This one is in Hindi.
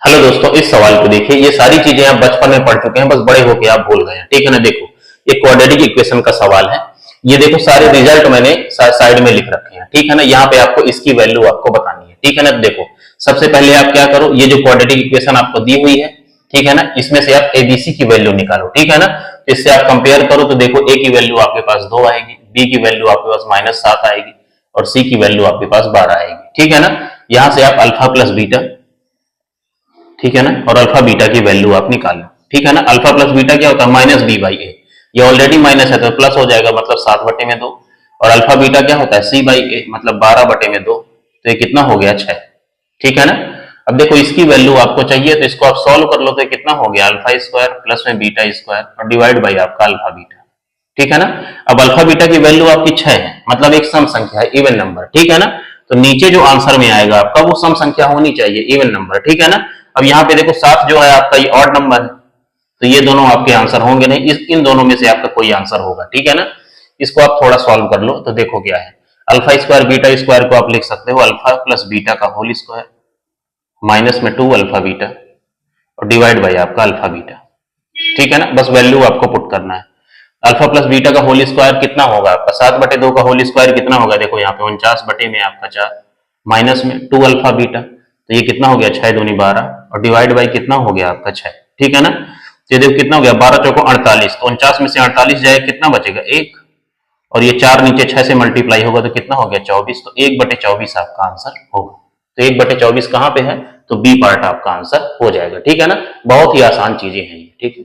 हेलो दोस्तों, इस सवाल को देखिए। ये सारी चीजें आप बचपन में पढ़ चुके हैं, बस बड़े होके आप भूल गए हैं। ठीक है ना। देखो, ये क्वाड्रेटिक इक्वेशन का सवाल है। ये देखो, सारे रिजल्ट मैंने साइड में लिख रखे हैं। ठीक है ना। यहाँ पे आपको इसकी वैल्यू आपको बतानी है। ठीक है ना। देखो, सबसे पहले आप क्या करो, ये जो क्वाड्रेटिक इक्वेशन आपको दी हुई है, ठीक है ना, इसमें से आप एबीसी की वैल्यू निकालो। ठीक है ना। इससे आप कंपेयर करो तो देखो, ए की वैल्यू आपके पास 2 आएगी, बी की वैल्यू आपके पास -7 आएगी और सी की वैल्यू आपके पास 12 आएगी। ठीक है ना। यहां से आप अल्फा प्लस बीटा, ठीक है ना, और अल्फा बीटा की वैल्यू आप निकालो। ठीक है ना। अल्फा प्लस बीटा क्या होता है, माइनस बी बाई ए। ये ऑलरेडी माइनस है तो प्लस हो जाएगा, मतलब 7/2। और अल्फा बीटा क्या होता है, सी बाई ए, मतलब 12/2। तो ये कितना हो गया, 6। ठीक है ना। अब देखो, इसकी वैल्यू आपको चाहिए तो इसको आप सॉल्व कर लो तो कितना हो गया, अल्फा स्क्वायर प्लस में बीटा स्क्वायर और डिवाइड बाई आपका अल्फा बीटा। ठीक है ना। अब अल्फा बीटा की वैल्यू आपकी 6 है, मतलब एक सम संख्या है, इवन नंबर। ठीक है ना। तो नीचे जो आंसर में आएगा आपका वो सम संख्या होनी चाहिए, इवन नंबर। ठीक है ना। अब यहाँ पे देखो, 7 जो है आपका, ये ऑड नंबर है, तो ये दोनों आपके आंसर होंगे नहीं। इन दोनों में से आपका कोई आंसर होगा। ठीक है ना। इसको आप थोड़ा सॉल्व कर लो तो देखो क्या है। अल्फा स्क्वायर बीटा स्क्वायर को आप लिख सकते हो अल्फा प्लस बीटा का होल स्क्वायर माइनस में 2 अल्फा बीटा और डिवाइड बाई आपका अल्फा बीटा। ठीक है ना। बस वैल्यू आपको पुट करना है। अल्फा प्लस बीटा का होल स्क्वायर कितना होगा आपका, 7/2 का होल स्क्वायर कितना होगा, देखो यहाँ पे 49 बटे में आपका 4 माइनस में 2 अल्फा बीटा, तो ये कितना हो गया, 6 दूनी 12 और डिवाइड बाई कितना हो गया आपका 6। ठीक है ना। तो ये देखो कितना हो गया, 12 चौको 48, तो 49 में से 48 जाए कितना बचेगा, 1। और ये 4 नीचे 6 से मल्टीप्लाई होगा तो कितना हो गया, 24। तो 1/24 आपका आंसर होगा। तो 1/24 कहां पे है, तो बी पार्ट आपका आंसर हो जाएगा। ठीक है ना। बहुत ही आसान चीजें हैं ये। ठीक है।